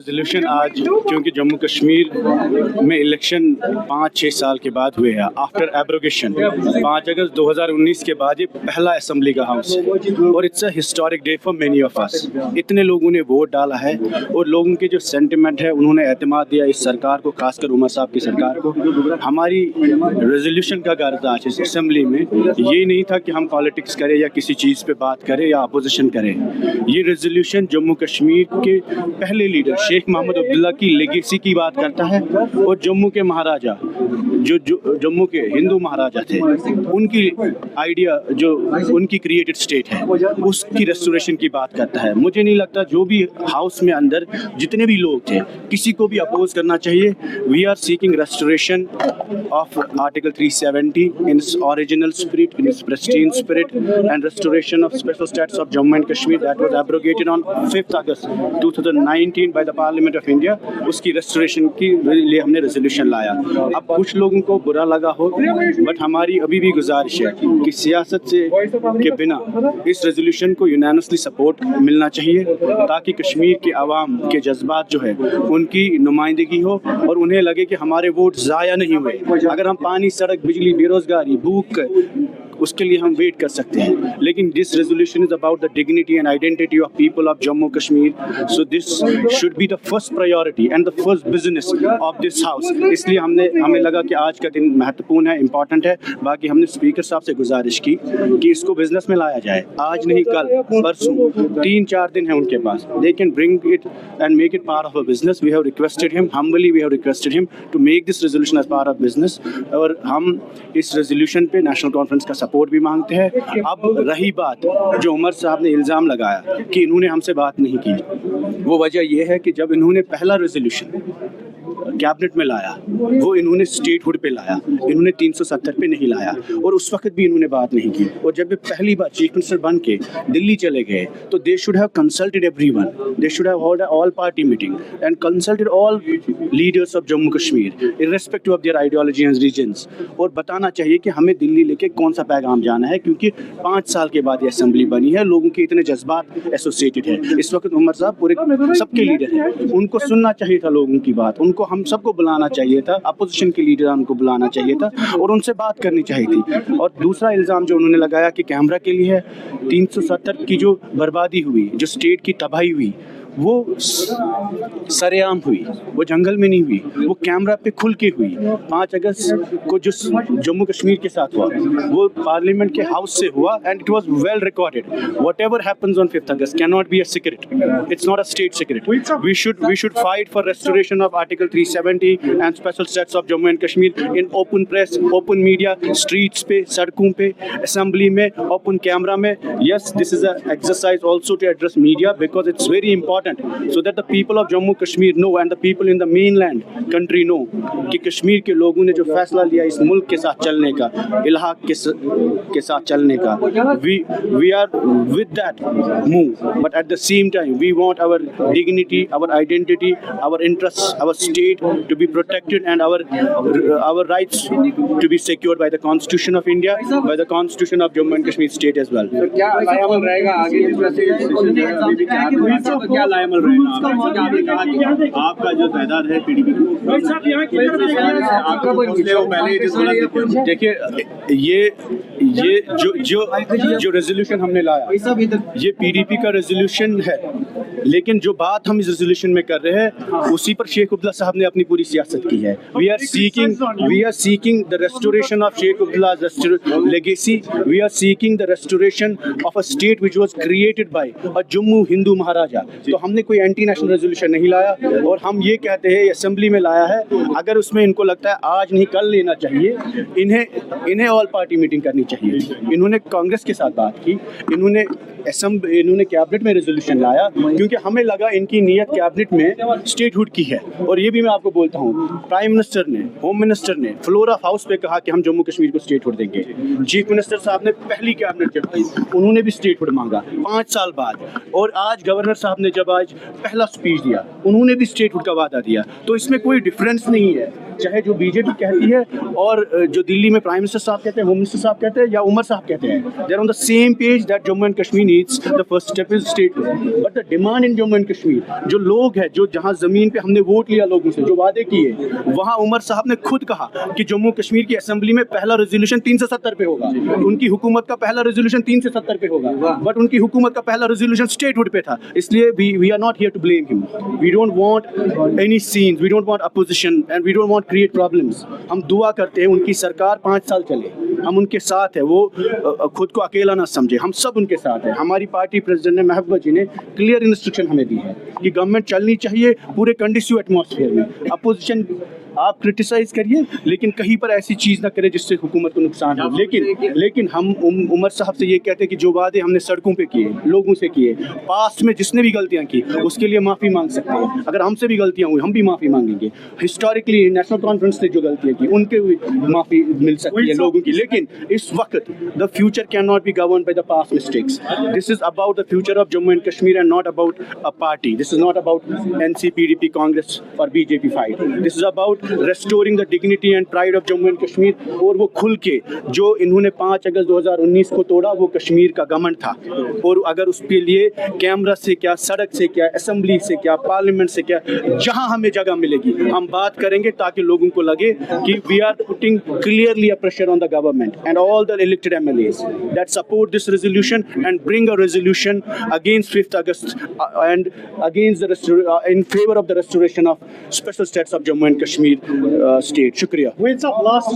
Resolution आज क्योंकि जम्मू कश्मीर में इलेक्शन 5-6 साल के बाद हुए हैं आफ्टर एब्रोगेशन 5 अगस्त 2019 के बाद ये पहला असेंबली का हाउस है और it's a historic day for many of us. इतने लोगों ने वोट डाला है और लोगों के जो सेंटिमेंट है उन्होंने एतमाद दिया इस सरकार को, खासकर उमर साहब की सरकार को। हमारी रेजोल्यूशन का गर्ज आज इस असेंबली में ये नहीं था कि हम पॉलिटिक्स करें या किसी चीज़ पे बात करें या अपोजिशन करें। ये रेजोल्यूशन जम्मू कश्मीर के पहले लीडर शेख मोहम्मद अब्दुल्ला की लेगेसी की बात करता है और जम्मू के महाराजा जो जम्मू के हिंदू महाराजा थे उनकी आइडिया जो उनकी क्रिएटेड स्टेट है उसकी रेस्टोरेशन की बात करता है। मुझे नहीं लगता जो भी हाउस में अंदर जितने भी लोग थे किसी को भी अपोज करना चाहिए। We are seeking restoration of article 370 in its original spirit, in its pristine spirit and restoration of special status of Jammu and Kashmir that was abrogated on 5 August 2019 by the parliament of India. उसकी restoration के लिए हमने resolution लाया। अब कुछ लोगों को बुरा लगा हो बट हमारी अभी भी गुजारिश है कि सियासत से के बिना इस रेजोल्यूशन को यूनानिमसली सपोर्ट मिलना चाहिए ताकि कश्मीर के आवाम के जज्बात जो है उनकी नुमाइंदगी हो और उन्हें लगे कि हमारे वोट ज़ाया नहीं हुए। अगर हम पानी, सड़क, बिजली, बेरोजगारी, भूख उसके लिए हम वेट कर सकते हैं, लेकिन this resolution is about the dignity and identity of people of Jammu Kashmir. So this should be the first priority and the first business of this house. इसलिए हमें लगा कि आज का दिन महत्वपूर्ण है, इम्पॉर्टेंट है। बाकी हमने स्पीकर साहब से गुजारिश की कि इसको बिजनेस में लाया जाए, आज नहीं कल परसों, 3-4 दिन है उनके पास। They can bring it and make it part of a business. We have requested him, humbly we have requested him to make this resolution as part of business और हम इस रेजोल्यूशन पे नेशनल कॉन्फ्रेंस का support भी मांगते हैं। अब रही बात जो उमर साहब ने इल्ज़ाम लगाया कि इन्होंने हमसे बात नहीं की, वो वजह यह है कि जब इन्होंने पहला रेजोल्यूशन कैबिनेट में लाया वो इन्होंने स्टेटहुड पे लाया, इन्होंने 370 पे नहीं लाया और उस वक्त भी इन्होंने बात नहीं की। और जब पहली बार चीफ मिनिस्टर बन के दिल्ली चले गए तो they should have consulted everyone, they should have hold all party meeting and consulted all leaders of Jammu Kashmir irrespective of their ideology and reasons. और बताना चाहिए कि हमें दिल्ली लेके कौन सा पैगाम जाना है, क्योंकि 5 साल के बाद ये असेंबली बनी है, लोगों के इतने जज्बात एसोसिएटेड है। इस वक्त उमर साहब पूरे सबके लीडर हैं, उनको सुनना चाहिए था लोगों की बात, उनको हम सबको बुलाना चाहिए था, अपोजिशन के लीडर उनको बुलाना चाहिए था और उनसे बात करनी चाहिए थी। और दूसरा इल्ज़ाम जो उन्होंने लगाया कि कैमरा के लिए है, 370 की जो बर्बादी हुई, जो स्टेट की तबाही हुई वो सरेआम हुई, वो जंगल में नहीं हुई, वो कैमरा पे खुल के हुई। 5 अगस्त को जो जम्मू कश्मीर के साथ हुआ वो पार्लियामेंट के हाउस से हुआ and it was well recorded. Whatever happens on 5 August can not be a secret, it's not a state secret. We should fight for restoration of article 370 and special status of Jammu and Kashmir in open press, open media, streets पे, सड़कों पे, assembly में, open camera में। Yes, this is a exercise also to address media because it's very important so that the people of Jammu Kashmir know and the people in the mainland country know कि कश्मीर के लोगों ने जो फैसला लिया इस मुल्क के साथ चलने का, इलाहा के साथ चलने का, we are with that move, but at the same time we want our dignity, our identity, our interests, our state to be protected and our rights to be secured by the Constitution of India, by the Constitution of Jammu and Kashmir state as well. क्या लायामल रहेगा आगे जिस तरह से क्या लायामल रहेगा? आपने कहा कि आपका जो तादाद है पीडीपी देखिए ये जो रेजोल्यूशन हमने लाया ये पीडीपी का रेजोल्यूशन है, लेकिन जो बात हम इस रेजोल्यूशन में कर रहे हैं उसी पर शेख अब्दुल्ला साहब ने अपनी पूरी सियासत की है। We are seeking the restoration of Sheikh Abdullah's legacy. We are seeking the restoration of a state which was created by a Jammu Hindu Maharaja. तो हमने कोई एंटी नेशनल रेजोल्यूशन नहीं लाया और हम ये कहते हैं असेंबली में लाया है। अगर उसमें इनको लगता है आज नहीं कल लेना चाहिए, इन्हें ऑल पार्टी मीटिंग करनी चाहिए। इन्होंने कांग्रेस के साथ बात की, इन्होंने कैबिनेट में रेजोल्यूशन लाया क्योंकि हमें लगा इनकी नीयत कैबिनेट में स्टेटहुड की है। और ये भी मैं आपको बोलता हूँ, प्राइम मिनिस्टर ने, होम मिनिस्टर ने फ्लोर ऑफ हाउस पे कहा कि हम जम्मू कश्मीर को स्टेटहुड देंगे। चीफ मिनिस्टर साहब ने पहली कैबिनेट जब उन्होंने भी स्टेटहुड मांगा 5 साल बाद। और आज गवर्नर साहब ने जब आज पहला स्पीच दिया उन्होंने भी स्टेटहुड का वादा दिया। तो इसमें कोई डिफरेंस नहीं है چاہے جو بی جے پی کہتی ہے اور جو دلی میں پرائم منسٹر صاحب کہتے ہیں, ہوم منسٹر صاحب کہتے ہیں, یا عمر صاحب کہتے ہیں, they are on the same page that Jammu and Kashmir needs. The first step is statehood. But the demand in Jammu and Kashmir, جو لوگ ہیں, جو جہاں زمین پہ ہم نے ووٹ لیا لوگوں سے, جو وعدے کیے, وہاں عمر صاحب نے خود کہا کہ جموں کشمیر کی اسمبلی میں پہلا ریزولوشن 370 پہ ہوگا. ان کی حکومت کا پہلا ریزولوشن 370 پہ ہوگا, بٹ ان کی حکومت کا پہلا ریزولوشن اسٹیٹ ہوڈ پہ تھا. اس لیے we are not here to blame him. We don't want any scenes, we don't want opposition and we don't want create problems. ہم دعا کرتے ہیں ان کی سرکار 5 سال چلے, ہم ان کے ساتھ ہیں, وہ خود کو اکیلا نہ سمجھے, ہم سب ان کے ساتھ ہیں. ہماری پارٹی پریزیڈنٹ نے محبوبہ جی نے کلیئر انسٹرکشن ہمیں دی ہے کہ گورنمنٹ چلنی چاہیے پورے کنڈیسیو ایٹماسفیئر میں. اپوزیشن آپ کرٹیسائز کریے لیکن کہیں پر ایسی چیز نہ کرے جس سے حکومت کو نقصان ہو. لیکن ہم عمر صاحب سے یہ کہتے ہیں کہ جو وعدے ہم نے سڑکوں پہ کیے, لوگوں سے کیے, پاسٹ میں جس نے بھی غلطیاں کی اس کے لیے معافی مانگ سکتے ہیں. اگر ہم سے بھی غلطیاں ہوئی ہم بھی معافی مانگیں گے. ہسٹوریکلی نیشنل کانفرنس نے جو غلطیاں کی ان کے بھی معافی مل سکتی ہے لوگوں کی. لیکن اس وقت the future cannot be governed by the past mistakes. This is about the future of Jammu and Kashmir and not about a party. This is not about NCPDP, Congress or BJP fight. This is about restoring the dignity and pride of Jammu and Kashmir. اور وہ کھل کے جو انہوں نے 5 اگست 2019 کو توڑا وہ کشمیر کا گمنڈ تھا, اور اگر اس کے لیے کیمرہ سے کیا, سڑک سے کیا, اسمبلی سے کیا, پارلیمنٹ سے کیا, جہاں ہمیں جگہ ملے گی ہم بات کریں گے تاکہ لوگوں کو لگے کہ we are putting clearly a pressure on the government and all the elected MLAs that support this resolution and bring a resolution against 5th August and against the in favor of the restoration of special status of Jammu and Kashmir state. Shukriya. Wait up, last